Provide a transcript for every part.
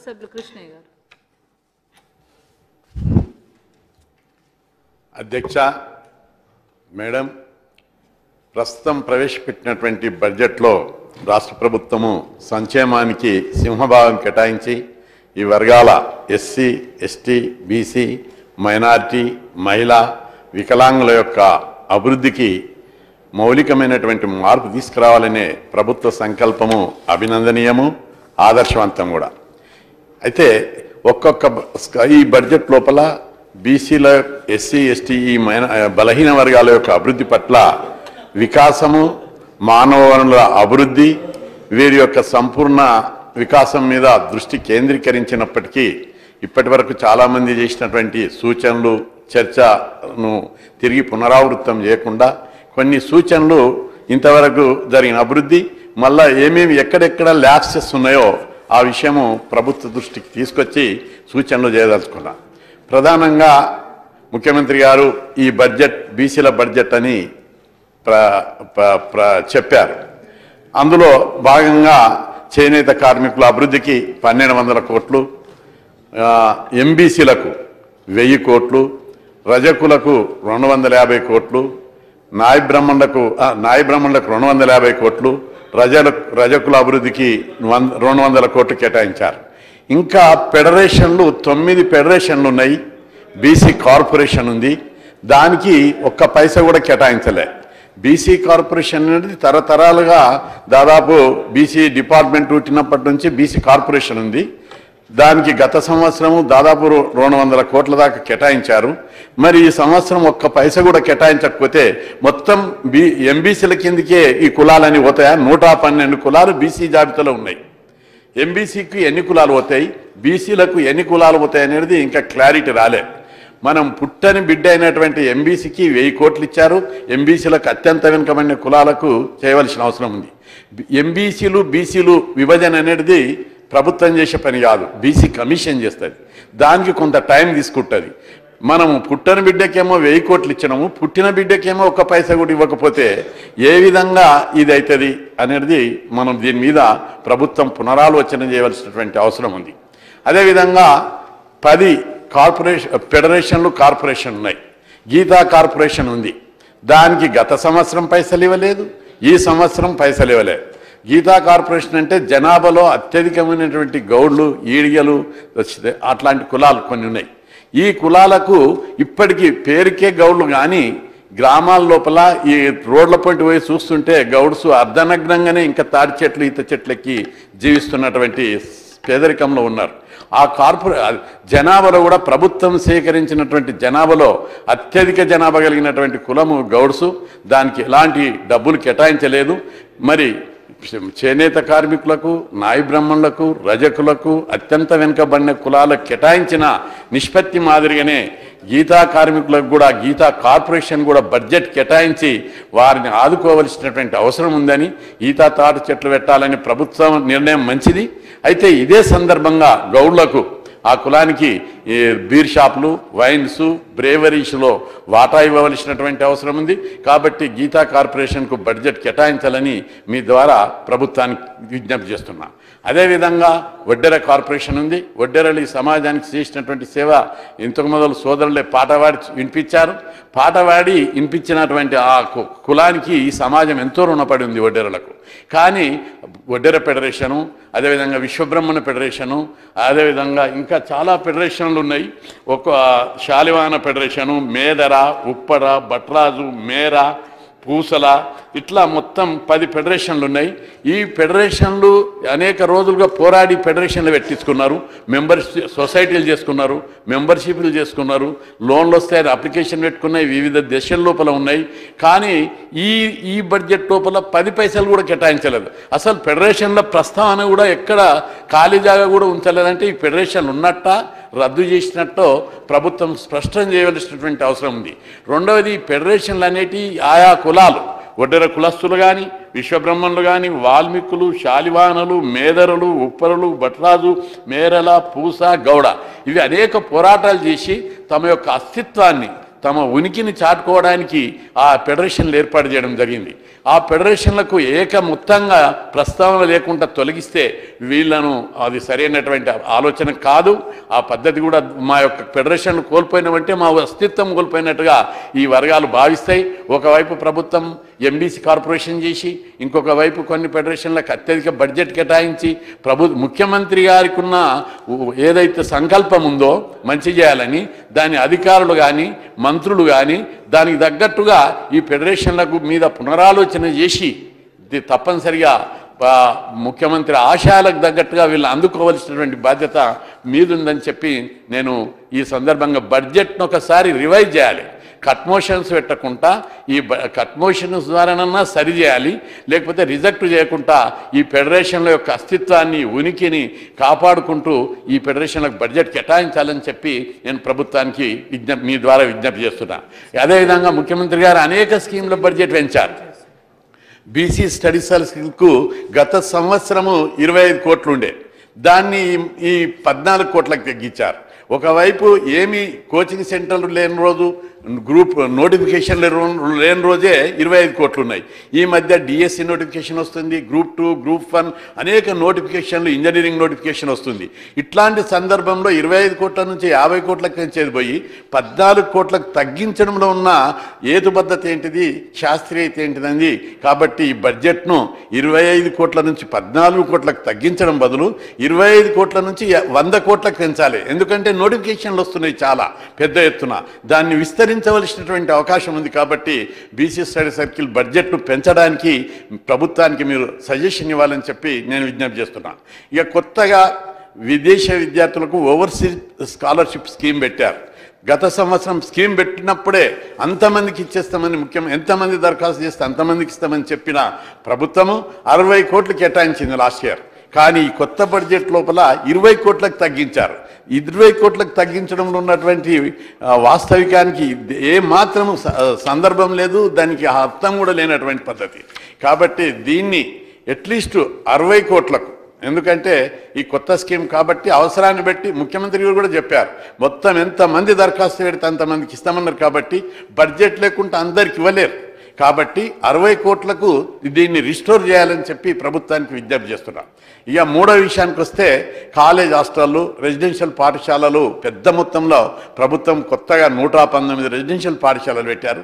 సభ్యులు కృష్ణయ్య గారు. అధ్యక్ష మేడం, ప్రస్తుతం ప్రవేశపెట్టినటువంటి బడ్జెట్లో రాష్ట్ర ప్రభుత్వము సంక్షేమానికి సింహభాగం కేటాయించి ఈ వర్గాల ఎస్సీ, ఎస్టీ, బీసీ, మైనారిటీ, మహిళా, వికలాంగుల యొక్క అభివృద్ధికి మౌలికమైనటువంటి మార్పు తీసుకురావాలనే ప్రభుత్వ సంకల్పము అభినందనీయము, ఆదర్శవంతం కూడా. అయితే ఈ బడ్జెట్ లోపల బీసీల, ఎస్సీ, ఎస్టీ, బలహీన వర్గాల యొక్క అభివృద్ధి పట్ల వికాసము, మానవ వనరుల అభివృద్ధి, వీరి యొక్క సంపూర్ణ వికాసం మీద దృష్టి కేంద్రీకరించినప్పటికీ ఇప్పటి వరకు చాలామంది చేసినటువంటి సూచనలు, చర్చను తిరిగి పునరావృతం చేయకుండా కొన్ని సూచనలు, ఇంతవరకు జరిగిన అభివృద్ధి, మళ్ళా ఏమేమి ఎక్కడెక్కడ ల్యాప్సెస్ ఉన్నాయో ఆ విషయము ప్రభుత్వ దృష్టికి తీసుకొచ్చి సూచనలు చేయదలుచుకున్నా. ప్రధానంగా ముఖ్యమంత్రి గారు ఈ బడ్జెట్ బీసీల బడ్జెట్ అని చెప్పారు. అందులో భాగంగా చేనేత కార్మికుల అభివృద్ధికి 1200 కోట్లు, ఎంబీసీలకు 1000 కోట్లు, రజకులకు 250 కోట్లు, నాయ బ్రాహ్మణులకు 250 కోట్లు, రజకుల అభివృద్ధికి 200 కోట్లు కేటాయించారు. ఇంకా ఫెడరేషన్లు 9 ఫెడరేషన్లు ఉన్నాయి. బీసీ కార్పొరేషన్ ఉంది, దానికి ఒక్క పైసా కూడా కేటాయించలే. బీసీ కార్పొరేషన్ అనేది తరతరాలుగా దాదాపు బీసీ డిపార్ట్మెంట్ పుట్టినప్పటి నుంచి బీసీ కార్పొరేషన్ ఉంది. దానికి గత సంవత్సరము దాదాపు 200 కోట్ల దాకా కేటాయించారు. మరి ఈ సంవత్సరం ఒక్క పైసా కూడా కేటాయించకపోతే మొత్తం ఎంబీసీల కిందకే ఈ కులాలని పోతాయా? 112 కులాలు బీసీ జాబితాలో ఉన్నాయి. ఎంబీసీకి ఎన్ని కులాలు పోతాయి, బీసీలకు ఎన్ని కులాలు పోతాయి అనేది ఇంకా క్లారిటీ రాలే. మనం పుట్టని బిడ్డ అయినటువంటి ఎంబీసీకి 1000 కోట్లు ఇచ్చారు. ఎంబీసీలకు అత్యంత వెనుకబడిన కులాలకు చేయవలసిన అవసరం ఉంది. ఎంబీసీలు, బీసీలు విభజన అనేది ప్రభుత్వం చేసే పని కాదు, బీసీ కమిషన్ చేస్తుంది. దానికి కొంత టైం తీసుకుంటుంది. మనము పుట్టని బిడ్డకేమో 1000 కోట్లు ఇచ్చినాము, పుట్టిన బిడ్డకేమో ఒక్క పైసా కూడా ఇవ్వకపోతే ఏ విధంగా ఇది అవుతుంది అనేది మనం దీని మీద ప్రభుత్వం పునరాలోచన చేయవలసినటువంటి అవసరం ఉంది. అదేవిధంగా 10 కార్పొరేషన్ ఉన్నాయి. గీతా కార్పొరేషన్ ఉంది, దానికి గత సంవత్సరం పైసలు ఇవ్వలేదు, ఈ సంవత్సరం పైసలు ఇవ్వలేదు. గీతా కార్పొరేషన్ అంటే జనాభాలో అత్యధికమైనటువంటి గౌడ్లు, ఈడిగలు, అట్లాంటి కులాలు కొన్ని ఉన్నాయి. ఈ కులాలకు ఇప్పటికీ పేరుకే గౌడ్లు, కానీ గ్రామాల లోపల ఈ రోడ్ల పొంటి పోయి చూస్తుంటే గౌడ్స్ అర్ధనగ్నంగానే ఇంకా తాడి చెట్లు, ఈత చెట్లకి జీవిస్తున్నటువంటి పేదరికంలో ఉన్నారు. ఆ జనాభాలో కూడా ప్రభుత్వం సేకరించినటువంటి జనాభాలో అత్యధిక జనాభా కలిగినటువంటి కులము గౌడ్సు. దానికి ఎలాంటి డబ్బులు కేటాయించలేదు. మరి చేనేత కార్మికులకు, నాయ బ్రాహ్మణులకు, రజకులకు, అత్యంత వెనుకబడిన కులాలకు కేటాయించిన నిష్పత్తి మాదిరిగానే గీతా కార్మికులకు కూడా గీతా కార్పొరేషన్ కూడా బడ్జెట్ కేటాయించి వారిని ఆదుకోవలసినటువంటి అవసరం ఉందని, ఈతా తాటి చెట్లు పెట్టాలని ప్రభుత్వం నిర్ణయం మంచిది. అయితే ఇదే సందర్భంగా గౌడ్లకు, ఆ కులానికి బీర్ షాపులు, వైన్స్, బ్రేవరీస్లో వాటా ఇవ్వవలసినటువంటి అవసరం ఉంది. కాబట్టి గీతా కార్పొరేషన్కు బడ్జెట్ కేటాయించాలని మీ ద్వారా ప్రభుత్వానికి విజ్ఞప్తి చేస్తున్నా. అదేవిధంగా వడ్డెర కార్పొరేషన్ ఉంది. వడ్డెరలు ఈ సమాజానికి చేసినటువంటి సేవ ఇంతకు మొదలు సోదరులే పాటవాడి వినిపించారు. పాటవాడి వినిపించినటువంటి ఆ కులానికి ఈ సమాజం ఎంతో రుణపడి ఉంది వడ్డెరలకు. కానీ వడ్డెర ఫెడరేషను, అదేవిధంగా విశ్వబ్రహ్మణ ఫెడరేషను, అదేవిధంగా ఇంకా చాలా ఫెడరేషన్లు ఉన్నాయి. ఒక శాలివాన ఫెడరేషను, మేదర, ఉప్పర, భట్రాజు, మేర, పూసల, ఇట్లా మొత్తం 10 ఫెడరేషన్లు ఉన్నాయి. ఈ ఫెడరేషన్లు అనేక రోజులుగా పోరాడి ఫెడరేషన్లు పెట్టించుకున్నారు, సొసైటీలు చేసుకున్నారు, మెంబర్షిప్లు చేసుకున్నారు, లోన్లు వస్తాయని అప్లికేషన్ పెట్టుకున్నాయి, వివిధ దేశాల లోపల ఉన్నాయి. కానీ ఈ బడ్జెట్ లోపల 10 పైసలు కూడా కేటాయించలేదు. అసలు ఫెడరేషన్ల ప్రస్తావన కూడా ఎక్కడ ఖాళీ జాగా కూడా ఉంచలేదంటే ఈ ఫెడరేషన్లు ఉన్నట్ట, రద్దు చేసినట్టు ప్రభుత్వం స్పష్టం చేయవలసినటువంటి అవసరం ఉంది. రెండవది, ఫెడరేషన్లు అనేటివి ఆయా కులాలు, వడ్డెర కులస్తులు కానీ, విశ్వబ్రహ్మణులు కానీ, వాల్మీకులు, శాలివానలు, మేదరులు, ఉప్పరులు, భట్రాజు, మేరల, పూస, గౌడ, ఇవి అనేక పోరాటాలు చేసి తమ యొక్క అస్తిత్వాన్ని, తమ ఉనికిని చాటుకోవడానికి ఆ ఫెడరేషన్లు ఏర్పాటు చేయడం జరిగింది. ఆ ఫెడరేషన్లకు మొత్తంగా ప్రస్తావన లేకుండా తొలగిస్తే వీళ్ళను అది సరైనటువంటి ఆలోచన కాదు. ఆ పద్ధతి కూడా మా యొక్క ఫెడరేషన్లు కోల్పోయినామంటే మా అస్తిత్వం కోల్పోయినట్టుగా ఈ వర్గాలు భావిస్తాయి. ఒకవైపు ప్రభుత్వం ఎంబీసీ కార్పొరేషన్ చేసి, ఇంకొక వైపు కొన్ని ఫెడరేషన్లకు అత్యధిక బడ్జెట్ కేటాయించి ముఖ్యమంత్రి గారికి ఉన్న ఏదైతే సంకల్పం ఉందో మంచి చేయాలని, దాని అధికారులు కానీ మంత్రులు కానీ దానికి తగ్గట్టుగా ఈ ఫెడరేషన్లకు మీద పునరాలోచన చేసి తప్పనిసరిగా ముఖ్యమంత్రి ఆశయాలకు తగ్గట్టుగా వీళ్ళు అందుకోవలసినటువంటి బాధ్యత మీదుందని చెప్పి నేను ఈ సందర్భంగా బడ్జెట్ను ఒకసారి రివైజ్ చేయాలి. కట్ మోషన్స్ పెట్టకుండా ఈ కట్ మోషన్స్ ద్వారానన్నా సరి చేయాలి, లేకపోతే రిజెక్ట్ చేయకుండా ఈ ఫెడరేషన్ల యొక్క అస్తిత్వాన్ని ఉనికిని కాపాడుకుంటూ ఈ ఫెడరేషన్లకు బడ్జెట్ కేటాయించాలని చెప్పి నేను ప్రభుత్వానికి మీ ద్వారా విజ్ఞప్తి చేస్తున్నా. అదేవిధంగా ముఖ్యమంత్రి గారు అనేక స్కీమ్ల బడ్జెట్ పెంచారు. బీసీ స్టడీ సర్కిల్కు గత సంవత్సరము 25 కోట్లు ఉండే, దాన్ని ఈ 14 కోట్లకు తగ్గించారు. ఒకవైపు ఏమి కోచింగ్ సెంటర్లు లేని రోజు, గ్రూప్ నోటిఫికేషన్లు లేని రోజే 25 కోట్లు ఉన్నాయి. ఈ మధ్య డిఎస్సి నోటిఫికేషన్ వస్తుంది, గ్రూప్ 2, గ్రూప్ 1 అనేక నోటిఫికేషన్లు, ఇంజనీరింగ్ నోటిఫికేషన్ వస్తుంది. ఇట్లాంటి సందర్భంలో 25 కోట్ల నుంచి 50 కోట్లకు పెంచేది పోయి 14 కోట్లకు తగ్గించడంలో ఉన్న హేతుబద్ధత ఏంటిది, శాస్త్రీయత ఏంటిదండి. కాబట్టి ఈ బడ్జెట్ను 25 కోట్ల నుంచి 14 కోట్లకు తగ్గించడం బదులు 25 కోట్ల నుంచి 100 కోట్లకు పెంచాలి. ఎందుకంటే నోటిఫికేషన్లు వస్తున్నాయి చాలా పెద్ద ఎత్తున, దాన్ని విస్తరించవలసినటువంటి అవకాశం ఉంది. కాబట్టి బీసీ స్టడీ సర్కిల్ బడ్జెట్ను పెంచడానికి ప్రభుత్వానికి మీరు సజెషన్ ఇవ్వాలని చెప్పి నేను విజ్ఞప్తి చేస్తున్నా. ఇక కొత్తగా విదేశీ విద్యార్థులకు ఓవర్సీస్ స్కాలర్షిప్ స్కీమ్ పెట్టారు. గత సంవత్సరం స్కీమ్ పెట్టినప్పుడే అంతమందికి ఇచ్చేస్తామని ఎంతమంది దరఖాస్తు చేస్తే అంతమందికి ఇస్తామని చెప్పిన ప్రభుత్వము 60 కోట్లు కేటాయించింది లాస్ట్ ఇయర్. కానీ ఈ కొత్త బడ్జెట్ లోపల 20 కోట్లకు తగ్గించారు. 20 కోట్లకు తగ్గించడంలో ఉన్నటువంటి వాస్తవికానికి ఏ మాత్రం సందర్భం లేదు, దానికి అర్థం కూడా లేనటువంటి పద్ధతి. కాబట్టి దీన్ని అట్లీస్ట్ 60 కోట్లకు, ఎందుకంటే ఈ కొత్త స్కీమ్ కాబట్టి అవసరాన్ని బట్టి ముఖ్యమంత్రి గారు కూడా చెప్పారు, మొత్తం ఎంతమంది దరఖాస్తు పెడితే అంతమందికి ఇస్తామన్నారు. కాబట్టి బడ్జెట్ లేకుండా అందరికి ఇవ్వలేరు. కాబట్టి 60 కోట్లకు దీన్ని రిస్టోర్ చేయాలని చెప్పి ప్రభుత్వానికి విజ్ఞప్తి చేస్తున్నాం. ఇక మూడో విషయానికి వస్తే కాలేజ్ హాస్టళ్ళు, రెసిడెన్షియల్ పాఠశాలలు పెద్ద మొత్తంలో ప్రభుత్వం కొత్తగా 119 రెసిడెన్షియల్ పాఠశాలలు పెట్టారు.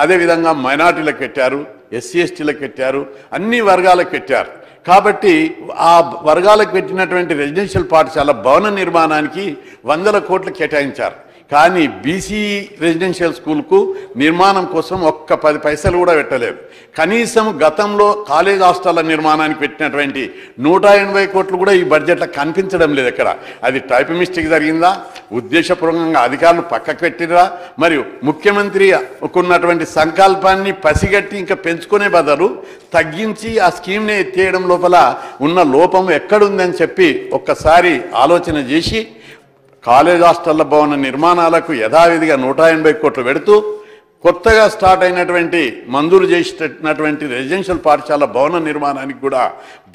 అదేవిధంగా మైనార్టీలకు పెట్టారు, ఎస్సీ ఎస్టీలకు పెట్టారు, అన్ని వర్గాలకు పెట్టారు. కాబట్టి ఆ వర్గాలకు పెట్టినటువంటి రెసిడెన్షియల్ పాఠశాల భవన నిర్మాణానికి 100 కోట్లు కేటాయించారు. కానీ బీసీ రెసిడెన్షియల్ స్కూల్కు నిర్మాణం కోసం ఒక్క 10 పైసలు కూడా పెట్టలేదు. కనీసం గతంలో కాలేజ్ హాస్టళ్ల నిర్మాణానికి పెట్టినటువంటి 180 కోట్లు కూడా ఈ బడ్జెట్లో కనిపించడం లేదు. ఎక్కడ అది టైప్ మిస్టేక్ జరిగిందా, ఉద్దేశపూర్వకంగా అధికారులు పక్కకు పెట్టిరా, మరియు ముఖ్యమంత్రి ఉన్నటువంటి సంకల్పాన్ని పసిగట్టి ఇంకా పెంచుకునే బదులు తగ్గించి ఆ స్కీమ్ని ఎత్తేయడం లోపల ఉన్న లోపం ఎక్కడుందని చెప్పి ఒక్కసారి ఆలోచన చేసి కాలేజ్ హాస్టళ్ల భవన నిర్మాణాలకు యథావిధిగా 180 కోట్లు పెడుతూ కొత్తగా స్టార్ట్ అయినటువంటి మంజూరు చేసినటువంటి రెసిడెన్షియల్ పాఠశాల భవన నిర్మాణానికి కూడా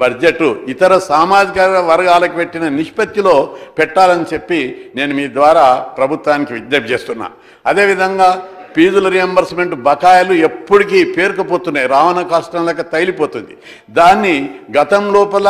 బడ్జెట్ ఇతర సామాజిక వర్గాలకు పెట్టిన నిష్పత్తిలో పెట్టాలని చెప్పి నేను మీ ద్వారా ప్రభుత్వానికి విజ్ఞప్తి చేస్తున్నా. అదేవిధంగా ఫీజుల రియంబర్స్మెంట్ బకాయిలు ఎప్పటికీ పేరుకుపోతున్నాయి, రావణ కష్టం లెక్క తైలిపోతుంది. దాన్ని గతం లోపల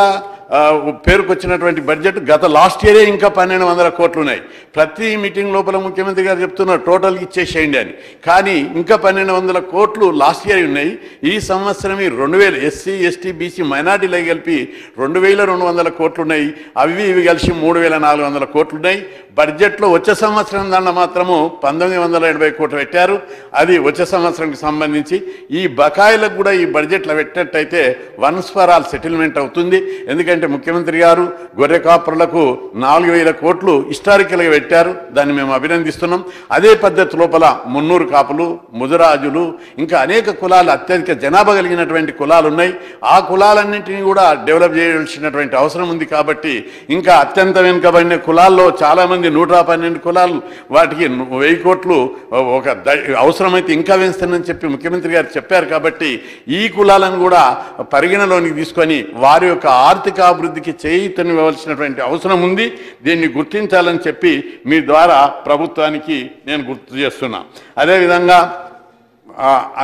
పేరుకొచ్చినటువంటి బడ్జెట్ గత లాస్ట్ ఇయరే ఇంకా 1200 కోట్లు ఉన్నాయి. ప్రతి మీటింగ్ లోపల ముఖ్యమంత్రి గారు చెప్తున్నారు టోటల్గా ఇచ్చేసేయండి అని. కానీ ఇంకా 1200 కోట్లు లాస్ట్ ఇయర్ ఉన్నాయి. ఈ సంవత్సరం 2000 ఎస్సీ ఎస్టీ బీసీ మైనార్టీలు కలిపి 2200 కోట్లు ఉన్నాయి. అవి ఇవి కలిసి 3400 కోట్లు ఉన్నాయి. బడ్జెట్లో వచ్చే సంవత్సరం దాంట్లో మాత్రము 1980 కోట్లు పెట్టారు. అది వచ్చే సంవత్సరానికి సంబంధించి ఈ బకాయిలకు కూడా ఈ బడ్జెట్లో పెట్టినట్టయితే వన్స్ ఫర్ ఆల్ సెటిల్మెంట్ అవుతుంది. ఎందుకంటే ముఖ్యమంత్రి గారు గొర్రె కాపురులకు 4000 కోట్లు హిస్టారికల్గా పెట్టారు, దాన్ని మేము అభినందిస్తున్నాం. అదే పద్ధతి లోపల మున్నూరు కాపులు, ముదిరాజులు, ఇంకా అనేక కులాలు, అత్యధిక జనాభా కలిగినటువంటి కులాలు ఉన్నాయి. ఆ కులాలన్నింటినీ కూడా డెవలప్ చేయాల్సినటువంటి అవసరం ఉంది. కాబట్టి ఇంకా అత్యంత వెనుకబడిన కులాల్లో చాలామంది 112 కులాలు, వాటికి 1000 కోట్లు ఒక అవసరమైతే ఇంకా వేస్తానని చెప్పి ముఖ్యమంత్రి గారు చెప్పారు. కాబట్టి ఈ కులాలను కూడా పరిగణలోనికి తీసుకొని వారి యొక్క ఆర్థిక విద్యాభివృద్ధికి చేయూతనివ్వవలసినటువంటి అవసరం ఉంది. దీన్ని గుర్తించాలని చెప్పి మీ ద్వారా ప్రభుత్వానికి నేను గుర్తు చేస్తున్నా. అదేవిధంగా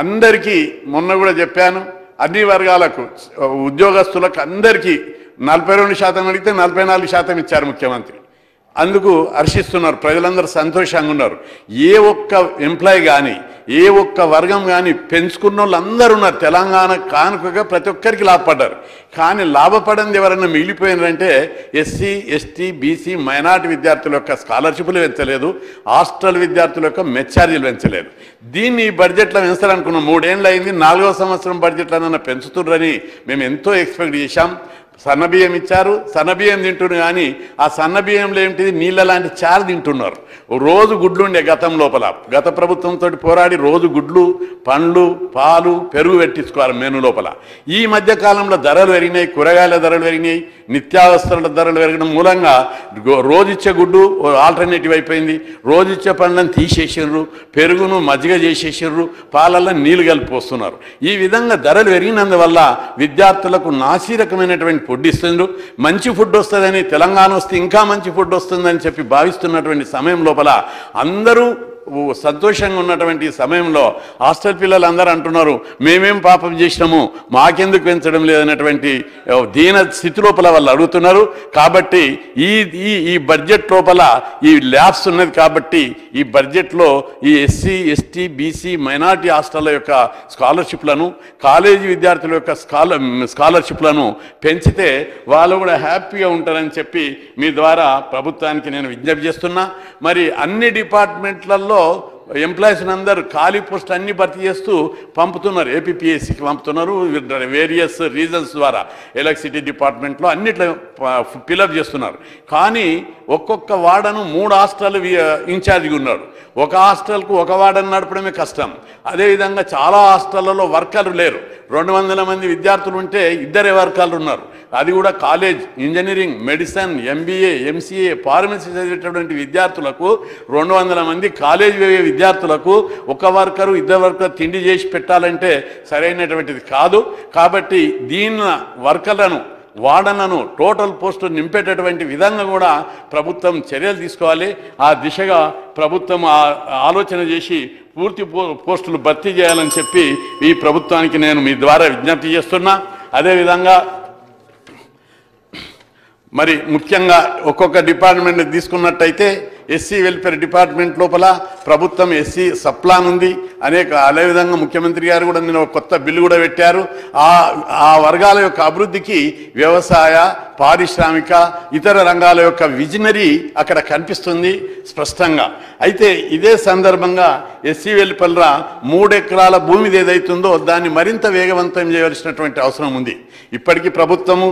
అందరికీ మొన్న కూడా చెప్పాను, అన్ని వర్గాలకు ఉద్యోగస్తులకు అందరికీ 42% అడిగితే 44% ఇచ్చారు ముఖ్యమంత్రి. అందుకు హర్షిస్తున్నారు, ప్రజలందరూ సంతోషంగా ఉన్నారు. ఏ ఒక్క ఎంప్లాయీ కానీ ఏ ఒక్క వర్గం కానీ పెంచుకున్న వాళ్ళు అందరూ ఉన్నారు. తెలంగాణ కానుకగా ప్రతి ఒక్కరికి లాభపడ్డారు. కానీ లాభపడింది ఎవరన్నా మిగిలిపోయినారంటే ఎస్సీ ఎస్టీ బీసీ మైనార్టీ విద్యార్థుల యొక్క స్కాలర్షిప్లు పెంచలేదు, హాస్టల్ విద్యార్థుల యొక్క మెచ్చార్జీలు పెంచలేదు. దీన్ని ఈ బడ్జెట్లో పెంచాలనుకున్నాం. 3 ఏళ్ళు అయింది, 4వ సంవత్సరం బడ్జెట్లనన్నా పెంచుతుండ్రని మేము ఎంతో ఎక్స్పెక్ట్ చేశాం. సన్నబియ్యం ఇచ్చారు, సన్నబియ్యం తింటున్నారు. కానీ ఆ సన్నబియ్యంలో ఏమిటిది, నీళ్ళ లాంటి చారు తింటున్నారు. రోజు గుడ్లు ఉండే గతం లోపల, గత ప్రభుత్వంతో పోరాడి రోజు గుడ్లు, పండ్లు, పాలు, పెరుగు పెట్టించుకోవాలి మెను లోపల. ఈ మధ్య కాలంలో ధరలు పెరిగినాయి, కూరగాయల ధరలు పెరిగినాయి, నిత్యావసరాల ధరలు పెరగడం మూలంగా రోజుచ్చే గుడ్డు ఆల్టర్నేటివ్ అయిపోయింది. రోజుచ్చే పండ్లను తీసేసారు, పెరుగును మజ్జిగ చేసేసారు, పాలల్లో నీళ్లు కలిపి వస్తున్నారు. ఈ విధంగా ధరలు పెరిగినందువల్ల విద్యార్థులకు నాసిరకమైనటువంటి ఫుడ్ ఇస్తుండ్రు. మంచి ఫుడ్ వస్తుందని, తెలంగాణ వస్తే ఇంకా మంచి ఫుడ్ వస్తుందని చెప్పి భావిస్తున్నటువంటి సమయం లోపల అందరూ సంతోషంగా ఉన్నటువంటి సమయంలో హాస్టల్ పిల్లలు అందరూ అంటున్నారు, మేమేం పాపం చేసినాము, మాకెందుకు పెంచడం లేదన్నటువంటి దీన స్థితి లోపల వాళ్ళు అడుగుతున్నారు. కాబట్టి ఈ బడ్జెట్ లోపల ఈ ల్యాబ్స్ ఉన్నది. కాబట్టి ఈ బడ్జెట్లో ఈ ఎస్సీ ఎస్టీ బీసీ మైనార్టీ హాస్టళ్ళ యొక్క స్కాలర్షిప్లను, కాలేజీ విద్యార్థుల యొక్క స్కాలర్షిప్లను పెంచితే వాళ్ళు కూడా హ్యాపీగా ఉంటారని చెప్పి మీ ద్వారా ప్రభుత్వానికి నేను విజ్ఞప్తి చేస్తున్నా. మరి అన్ని డిపార్ట్మెంట్లలో ఎంప్లాయీస్ అందరూ ఖాళీ పోస్ట్ అన్ని భర్తీ చేస్తూ పంపుతున్నారు, ఏపీపీఎస్సీకి పంపుతున్నారు. వేరియస్ రీజన్స్ ద్వారా ఎలక్ట్రిసిటీ డిపార్ట్మెంట్లో అన్నిట్లో ఫిలప్ చేస్తున్నారు. కానీ ఒక్కొక్క వార్డను 3 హాస్టల్ ఇన్ఛార్జిగా ఉన్నాడు. ఒక హాస్టల్కు ఒక వార్డను నడపడమే కష్టం. అదేవిధంగా చాలా హాస్టళ్లలో వర్కర్లు లేరు. 200 మంది విద్యార్థులు ఉంటే 2 వర్కర్లు ఉన్నారు. అది కూడా college, engineering, medicine, MBA, MCA, pharmacy చదివేటటువంటి విద్యార్థులకు 200 మంది కాలేజ్ విద్యార్థులకు ఒక వర్కరు 2 వర్కర్ తిండి చేసి పెట్టాలంటే సరైనటువంటిది కాదు. కాబట్టి దీని వర్కర్లను, వార్డన్లను టోటల్ పోస్టులు నింపేటటువంటి విధంగా కూడా ప్రభుత్వం చర్యలు తీసుకోవాలి. ఆ దిశగా ప్రభుత్వం ఆలోచన చేసి పూర్తి పోస్టులు భర్తీ చేయాలని చెప్పి ఈ ప్రభుత్వానికి నేను మీ ద్వారా విజ్ఞప్తి చేస్తున్నా. అదేవిధంగా మరి ముఖ్యంగా ఒక్కొక్క డిపార్ట్మెంట్ తీసుకున్నట్టయితే ఎస్సీ వెల్ఫేర్ డిపార్ట్మెంట్ లోపల ప్రభుత్వం ఎస్సీ సప్లాన్ ఉంది అనేక. అదేవిధంగా ముఖ్యమంత్రి గారు కూడా నేను కొత్త బిల్లు కూడా పెట్టారు. ఆ వర్గాల యొక్క అభివృద్ధికి వ్యవసాయ, పారిశ్రామిక, ఇతర రంగాల యొక్క విజనరీ అక్కడ కనిపిస్తుంది స్పష్టంగా. అయితే ఇదే సందర్భంగా ఎస్సీ వెల్ఫేర్ 3 ఎకరాల భూమిది ఏదైతుందో దాన్ని మరింత వేగవంతం చేయవలసినటువంటి అవసరం ఉంది. ఇప్పటికీ ప్రభుత్వము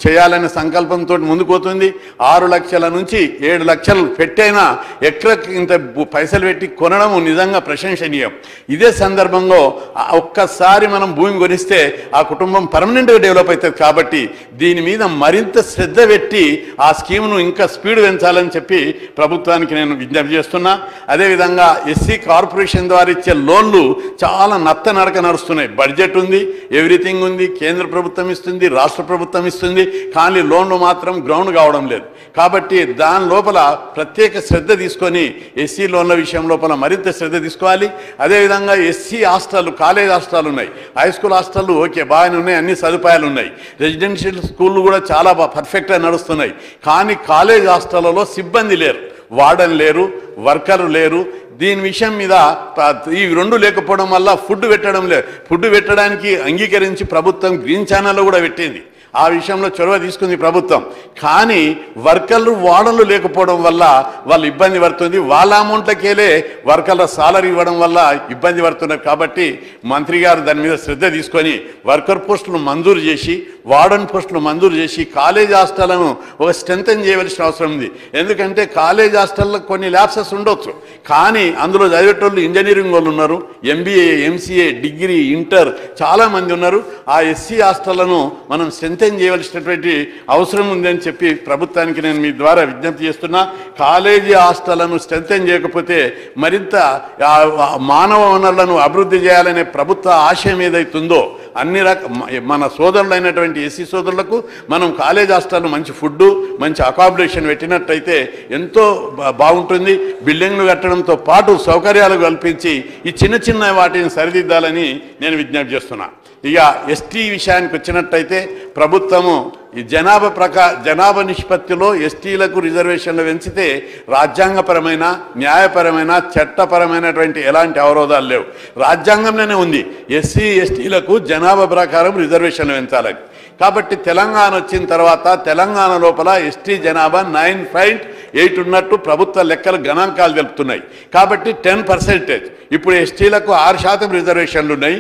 చేయాలనే సంకల్పంతో ముందుకు పోతుంది. 6 లక్షల నుంచి 7 లక్షలు పెట్టైనా ఎకరకు ఇంత పైసలు పెట్టి కొనడం నిజంగా ప్రశంసనీయం. ఇదే సందర్భంలో ఒక్కసారి మనం భూమి కొనిస్తే ఆ కుటుంబం పర్మనెంట్గా డెవలప్ అవుతుంది. కాబట్టి దీని మీద మరింత శ్రద్ధ పెట్టి ఆ స్కీమ్ను ఇంకా స్పీడ్ పెంచాలని చెప్పి ప్రభుత్వానికి నేను విజ్ఞప్తి చేస్తున్నా. అదేవిధంగా ఎస్సీ కార్పొరేషన్ ద్వారా ఇచ్చే లోన్లు చాలా నడక నడుస్తున్నాయి. బడ్జెట్ ఉంది, ఎవ్రీథింగ్ ఉంది, కేంద్ర ప్రభుత్వం ఇస్తుంది, రాష్ట్ర ప్రభుత్వం ఇస్తుంది. కానీ లోన్లు మాత్రం గ్రౌండ్ కావడం లేదు. కాబట్టి దాని లోపల ప్రత్యేక శ్రద్ధ తీసుకొని ఎస్సీ లోన్ల విషయం లోపల మరింత శ్రద్ధ తీసుకోవాలి. అదేవిధంగా ఎస్సీ హాస్టల్, కాలేజ్ హాస్టల్ ఉన్నాయి, హై స్కూల్ హాస్టళ్ళు ఓకే బాగానే ఉన్నాయి, అన్ని సదుపాయాలు ఉన్నాయి. రెసిడెన్షియల్ స్కూళ్ళు కూడా చాలా పర్ఫెక్ట్గా నడుస్తున్నాయి. కానీ కాలేజ్ హాస్టళ్లలో సిబ్బంది లేరు, వార్డన్ లేరు, వర్కర్లు లేరు. దీని విషయం మీద ఈ 2 లేకపోవడం వల్ల ఫుడ్ పెట్టడం లేదు. ఫుడ్ పెట్టడానికి అంగీకరించి ప్రభుత్వం గ్రీన్ ఛానల్లో కూడా పెట్టింది. ఆ విషయంలో చొరవ తీసుకుంది ప్రభుత్వం. కానీ వర్కర్లు, వార్డన్లు లేకపోవడం వల్ల వాళ్ళు ఇబ్బంది పడుతుంది. వాళ్ళ అమౌంట్లకేలే వర్కర్ల సాలరీ ఇవ్వడం వల్ల ఇబ్బంది పడుతున్నారు. కాబట్టి మంత్రి గారు దాని మీద శ్రద్ధ తీసుకొని వర్కర్ పోస్టులు మంజూరు చేసి, వార్డన్ పోస్టులు మంజూరు చేసి కాలేజ్ హాస్టళ్లను ఒక స్ట్రెంథెన్ చేయవలసిన అవసరం ఉంది. ఎందుకంటే కాలేజ్ హాస్టల్లో కొన్ని ల్యాబ్సెస్ ఉండొచ్చు, కానీ అందులో చదివేటోళ్ళు ఇంజనీరింగ్ వాళ్ళు ఉన్నారు, ఎంబీఏ, ఎంసీఏ, డిగ్రీ, ఇంటర్ చాలామంది ఉన్నారు. ఆ ఎస్సీ హాస్టళ్లను మనం స్ట్రెంథెన్ చేయవలసినటువంటి అవసరం ఉందని చెప్పి ప్రభుత్వానికి నేను మీ ద్వారా విజ్ఞప్తి చేస్తున్నా. కాలేజీ హాస్టళ్లను స్ట్రెంథెన్ చేయకపోతే మరింత మానవ వనరులను అభివృద్ధి చేయాలనే ప్రభుత్వ ఆశయం ఏదైతుందో అన్ని మన సోదరులైనటువంటి ఎస్సీ సోదరులకు మనం కాలేజ్ హాస్టల్లో మంచి ఫుడ్ మంచి అకామిడేషన్ పెట్టినట్టయితే ఎంతో బాగుంటుంది. బిల్డింగ్లు కట్టడంతో పాటు సౌకర్యాలు కల్పించి ఈ చిన్న చిన్న వాటిని సరిదిద్దాలని నేను విజ్ఞప్తి చేస్తున్నా. ఇక ఎస్టీ విషయానికి వచ్చినట్టయితే ప్రభుత్వము ఈ జనాభా నిష్పత్తిలో ఎస్టీలకు రిజర్వేషన్లు పెంచితే రాజ్యాంగపరమైన న్యాయపరమైన చట్టపరమైనటువంటి ఎలాంటి అవరోధాలు లేవు. రాజ్యాంగంలోనే ఉంది ఎస్సీ ఎస్టీలకు జనాభా ప్రకారం రిజర్వేషన్లు పెంచాలని. కాబట్టి తెలంగాణ వచ్చిన తర్వాత తెలంగాణ లోపల ఎస్టీ జనాభా 9.8 ఉన్నట్టు ప్రభుత్వ లెక్కలు గణాంకాలు తెలుపుతున్నాయి. కాబట్టి 10% ఇప్పుడు ఎస్టీలకు 6% రిజర్వేషన్లు ఉన్నాయి.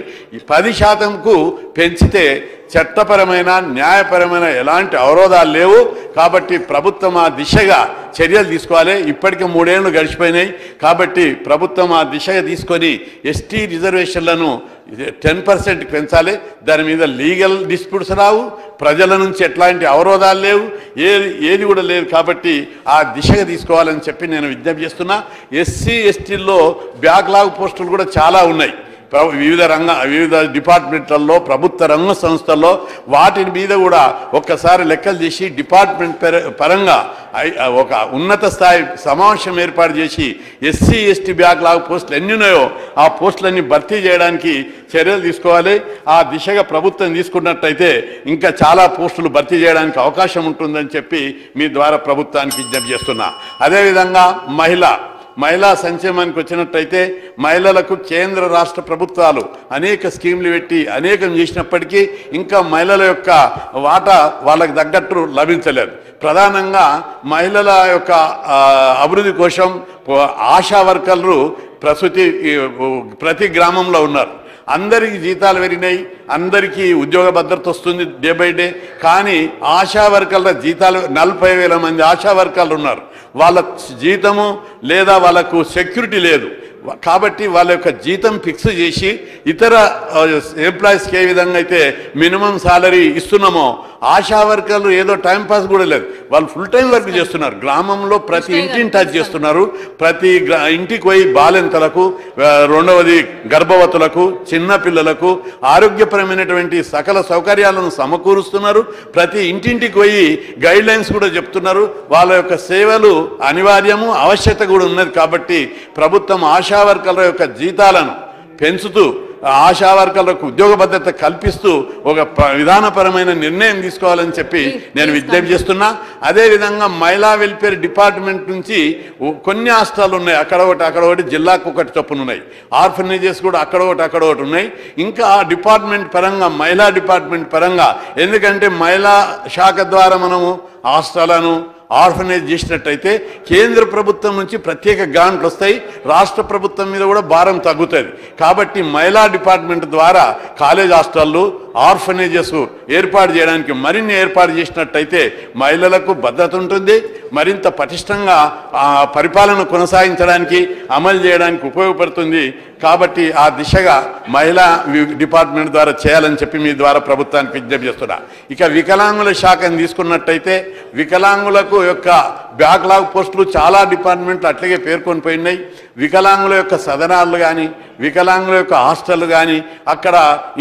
10%కు పెంచితే చట్టపరమైన న్యాయపరమైన ఎలాంటి అవరోధాలు లేవు. కాబట్టి ప్రభుత్వం ఆ దిశగా చర్యలు తీసుకోవాలి. ఇప్పటికే 3 ఏళ్ళు గడిచిపోయినాయి. కాబట్టి ప్రభుత్వం ఆ దిశగా తీసుకొని ఎస్టీ రిజర్వేషన్లను 10% పెంచాలి. దాని మీద లీగల్ డిస్ప్యూట్స్ రావు, ప్రజల నుంచి ఎట్లాంటి అవరోధాలు లేవు, ఏది కూడా లేదు. కాబట్టి ఆ దిశగా తీసుకోవాలని చెప్పి నేను విజ్ఞప్తి చేస్తున్నా. ఎస్సీ ఎస్టీల్లో బ్యాక్లాగ్ పోస్టులు కూడా చాలా ఉన్నాయి. వివిధ డిపార్ట్మెంట్లలో ప్రభుత్వ రంగ సంస్థల్లో వాటి మీద కూడా ఒక్కసారి లెక్కలు చేసి డిపార్ట్మెంట్ పరంగా ఒక ఉన్నత స్థాయి సమావేశం ఏర్పాటు చేసి ఎస్సీ ఎస్టీ బ్యాక్లాగ్ పోస్టులు ఎన్ని ఉన్నాయో ఆ పోస్టులన్నీ భర్తీ చేయడానికి చర్యలు తీసుకోవాలి. ఆ దిశగా ప్రభుత్వం తీసుకున్నట్టయితే ఇంకా చాలా పోస్టులు భర్తీ చేయడానికి అవకాశం ఉంటుందని చెప్పి మీ ద్వారా ప్రభుత్వానికి విజ్ఞప్తి చేస్తున్నా. అదేవిధంగా మహిళా సంక్షేమానికి వచ్చినట్టయితే మహిళలకు కేంద్ర రాష్ట్ర ప్రభుత్వాలు అనేక స్కీమ్లు పెట్టి అనేకం చేసినప్పటికీ ఇంకా మహిళల యొక్క వాటా వాళ్ళకు తగ్గట్టు లభించలేదు. ప్రధానంగా మహిళల యొక్క అభివృద్ధి కోసం ఆశా వర్కర్లు ప్రతి గ్రామంలో ఉన్నారు. అందరికీ జీతాలు పెరిగినాయి, అందరికీ ఉద్యోగ భద్రత వస్తుంది డే బై డే. కానీ ఆశా వర్కర్ల జీతాలు 40,000 మంది ఆశా వర్కర్లు ఉన్నారు. వాళ్ళ జీతము లేదా వాళ్ళకు సెక్యూరిటీ లేదు. కాబట్టి వాళ్ళ యొక్క జీతం ఫిక్స్ చేసి ఇతర ఎంప్లాయీస్కి ఏ విధంగా అయితే మినిమం సాలరీ ఇస్తున్నామో ఆశా వర్కర్లు ఏదో టైంపాస్ కూడా లేదు, వాళ్ళు ఫుల్ టైం వర్క్ చేస్తున్నారు. గ్రామంలో ప్రతి ఇంటిని టచ్ చేస్తున్నారు. ప్రతి ఇంటికి పోయి బాలింతలకు, రెండవది గర్భవతులకు, చిన్నపిల్లలకు ఆరోగ్యపరమైనటువంటి సకల సౌకర్యాలను సమకూరుస్తున్నారు. ప్రతి ఇంటింటికి పోయి గైడ్ లైన్స్ కూడా చెప్తున్నారు. వాళ్ళ యొక్క సేవలు అనివార్యము, ఆవశ్యకత కూడా ఉన్నది. కాబట్టి ప్రభుత్వం ఆశా వర్కర్ల యొక్క జీతాలను పెంచుతూ ఆశా వర్కర్లకు ఉద్యోగ భద్రత కల్పిస్తూ ఒక విధానపరమైన నిర్ణయం తీసుకోవాలని చెప్పి నేను విజ్ఞప్తి చేస్తున్నా. అదేవిధంగా మహిళా వెల్ఫేర్ డిపార్ట్మెంట్ నుంచి కొన్ని హాస్టల్ ఉన్నాయి, అక్కడ ఒకటి జిల్లాకు ఒకటి చొప్పున ఉన్నాయి. ఆర్ఫనేజెస్ కూడా అక్కడ ఒకటి ఉన్నాయి. ఇంకా ఆ డిపార్ట్మెంట్ పరంగా మహిళా డిపార్ట్మెంట్ పరంగా, ఎందుకంటే మహిళా శాఖ ద్వారా మనము హాస్టళ్లను ఆర్ఫనేజ్ చేసినట్టయితే కేంద్ర ప్రభుత్వం నుంచి ప్రత్యేక గ్రాంట్లు వస్తాయి, రాష్ట్ర ప్రభుత్వం మీద కూడా భారం తగ్గుతుంది. కాబట్టి మహిళా డిపార్ట్మెంట్ ద్వారా కాలేజ్ హాస్టళ్ళు, ఆర్ఫనేజెస్ ఏర్పాటు చేయడానికి మరిన్ని ఏర్పాటు చేసినట్టయితే మహిళలకు భద్రత ఉంటుంది, మరింత పటిష్టంగా పరిపాలన కొనసాగించడానికి అమలు చేయడానికి ఉపయోగపడుతుంది. కాబట్టి ఆ దిశగా మహిళా డిపార్ట్మెంట్ ద్వారా చేయాలని చెప్పి మీ ద్వారా ప్రభుత్వానికి విజ్ఞప్తి చేస్తున్నా. ఇక వికలాంగుల శాఖను తీసుకున్నట్టయితే వికలాంగులకు యొక్క బ్యాక్లాగ్ పోస్టులు చాలా డిపార్ట్మెంట్లు అట్లాగే పేర్కొని పోయినాయి. వికలాంగుల యొక్క సదనాలు కానీ, వికలాంగుల యొక్క హాస్టల్ కానీ అక్కడ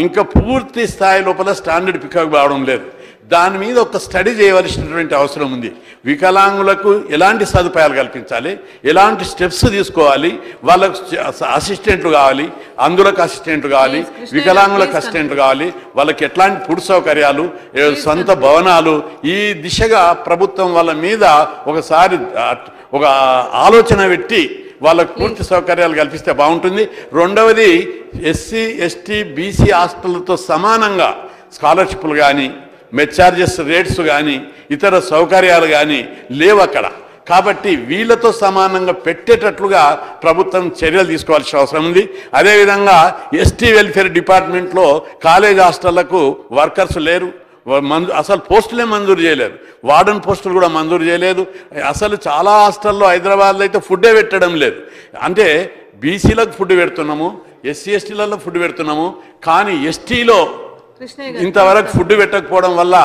ఇంకా పూర్తి స్థాయి లోపల స్టాండర్డ్ పికప్ కావడం లేదు. దాని మీద ఒక స్టడీ చేయవలసినటువంటి అవసరం ఉంది. వికలాంగులకు ఎలాంటి సదుపాయాలు కల్పించాలి, ఎలాంటి స్టెప్స్ తీసుకోవాలి, వాళ్ళకు అసిస్టెంట్లు కావాలి, అందులకు అసిస్టెంట్లు కావాలి, వికలాంగులకు అసిస్టెంట్లు కావాలి, వాళ్ళకి ఎట్లాంటి ఫుడ్ సౌకర్యాలు, సొంత భవనాలు, ఈ దిశగా ప్రభుత్వం వాళ్ళ మీద ఒకసారి ఒక ఆలోచన పెట్టి వాళ్ళకు పూర్తి సౌకర్యాలు కల్పిస్తే బాగుంటుంది. రెండవది ఎస్సీ ఎస్టీ బీసీ హాస్టళ్లతో సమానంగా స్కాలర్షిప్లు కానీ, మెచ్చార్జెస్ రేట్స్ కానీ, ఇతర సౌకర్యాలు కానీ లేవు అక్కడ. కాబట్టి వీళ్ళతో సమానంగా పెట్టేటట్లుగా ప్రభుత్వం చర్యలు తీసుకోవాల్సిన అవసరం ఉంది. అదేవిధంగా ఎస్టీ వెల్ఫేర్ డిపార్ట్మెంట్లో కాలేజ్ హాస్టళ్లకు వర్కర్స్ లేరు, అసలు పోస్టులే మంజూరు చేయలేదు, వార్డెన్ పోస్టులు కూడా మంజూరు చేయలేదు. అసలు చాలా హాస్టల్లో హైదరాబాద్లో అయితే ఫుడ్డే పెట్టడం లేదు. అంటే బీసీలకు ఫుడ్ పెడుతున్నాము, ఎస్సీ ఎస్టీలలో ఫుడ్ పెడుతున్నాము, కానీ ఎస్టీలో ఇంతవరకు ఫుడ్ పెట్టకపోవడం వల్ల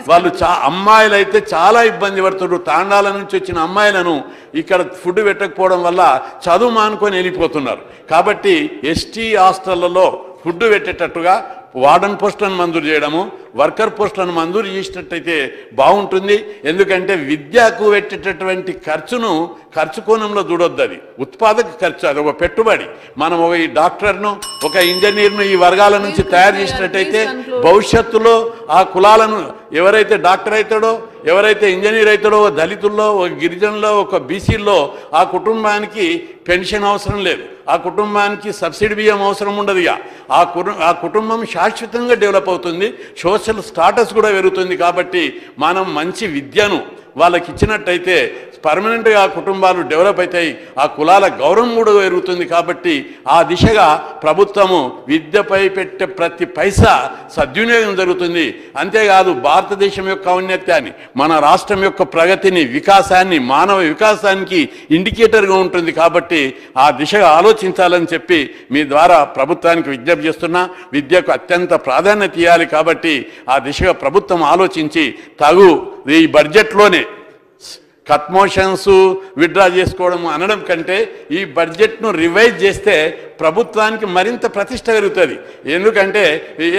వాళ్ళు అమ్మాయిలు అయితే చాలా ఇబ్బంది పడుతున్నారు. తాండాల నుంచి వచ్చిన అమ్మాయిలను ఇక్కడ ఫుడ్ పెట్టకపోవడం వల్ల చదువు మానుకొని వెళ్ళిపోతున్నారు. కాబట్టి ఎస్టీ హాస్టళ్లలో ఫుడ్ పెట్టేటట్టుగా వార్డన్ పోస్టులను మంజూరు చేయడము, వర్కర్ పోస్టులను మంజూరు చేసినట్టయితే బాగుంటుంది. ఎందుకంటే విద్యకు పెట్టేటటువంటి ఖర్చు కోణంలో చూడొద్దు. అది ఉత్పాదక ఖర్చు, అది ఒక పెట్టుబడి. మనం ఒక ఈ డాక్టర్ను, ఒక ఇంజనీర్ను ఈ వర్గాల నుంచి తయారు చేసినట్టయితే భవిష్యత్తులో ఆ కులాలను ఎవరైతే డాక్టర్ అవుతాడో, ఎవరైతే ఇంజనీర్ అవుతాడో, దళితుల్లో, ఒక గిరిజనుల్లో, ఒక బీసీల్లో ఆ కుటుంబానికి పెన్షన్ అవసరం లేదు, ఆ కుటుంబానికి సబ్సిడీ బియ్యం అవసరం ఉండదు. ఆ కుటుంబం శాశ్వతంగా డెవలప్ అవుతుంది, సోషల్ స్టాటస్ కూడా పెరుగుతుంది. కాబట్టి మనం మంచి విద్యను వాళ్ళకి ఇచ్చినట్టయితే పర్మనెంట్గా ఆ కుటుంబాలు డెవలప్ అవుతాయి, ఆ కులాల గౌరవం కూడా పెరుగుతుంది. కాబట్టి ఆ దిశగా ప్రభుత్వము విద్యపై పెట్టే ప్రతి పైసా సద్వినియోగం జరుగుతుంది. అంతేకాదు భారతదేశం యొక్క ఔన్నత్యాన్ని, మన రాష్ట్రం యొక్క ప్రగతిని, వికాసాన్ని, మానవ వికాసానికి ఇండికేటర్గా ఉంటుంది. కాబట్టి ఆ దిశగా ఆలోచించాలని చెప్పి మీ ద్వారా ప్రభుత్వానికి విజ్ఞప్తి చేస్తున్నా. విద్యకు అత్యంత ప్రాధాన్యత ఇవ్వాలి. కాబట్టి ఆ దిశగా ప్రభుత్వం ఆలోచించి ఈ బడ్జెట్లోనే కట్ మోషన్స్ విత్డ్రా చేసుకోవడం అనడం కంటే ఈ బడ్జెట్ను రివైజ్ చేస్తే ప్రభుత్వానికి మరింత ప్రతిష్ట పెరుగుతుంది. ఎందుకంటే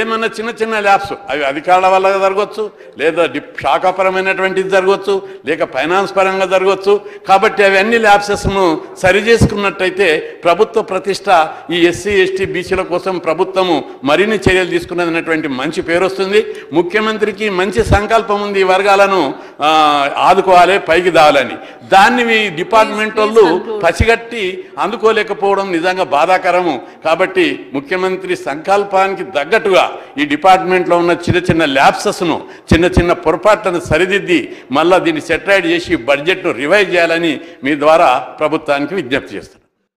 ఏమన్నా చిన్న చిన్న ల్యాబ్స్ అవి అధికారుల వల్ల జరగవచ్చు, లేదా శాఖాపరమైనటువంటిది జరగవచ్చు, లేక ఫైనాన్స్ పరంగా జరగవచ్చు. కాబట్టి అవన్నీ ల్యాబ్సెస్ను సరి చేసుకున్నట్టయితే ప్రభుత్వ ప్రతిష్ట ఈ ఎస్సీ ఎస్టీ బీసీల కోసం ప్రభుత్వము మరిన్ని చర్యలు తీసుకున్నదనేటువంటి మంచి పేరు వస్తుంది. ముఖ్యమంత్రికి మంచి సంకల్పం ఉంది, ఈ వర్గాలను ఆదుకోవాలి, పైకి దావాలని. దాన్ని మీ డిపార్ట్మెంట్ వాళ్ళు పసిగట్టి అందుకోలేకపోవడం నిజంగా బాధాకరం. కాబట్టి ముఖ్యమంత్రి సంకల్పానికి తగ్గట్టుగా ఈ డిపార్ట్మెంట్లో ఉన్న చిన్న చిన్న ల్యాప్సెస్ను, చిన్న చిన్న పొరపాట్లను సరిదిద్ది మళ్ళీ దీన్ని సెటిలైట్ చేసి బడ్జెట్ను రివైజ్ చేయాలని మీ ద్వారా ప్రభుత్వానికి విజ్ఞప్తి చేస్తాను.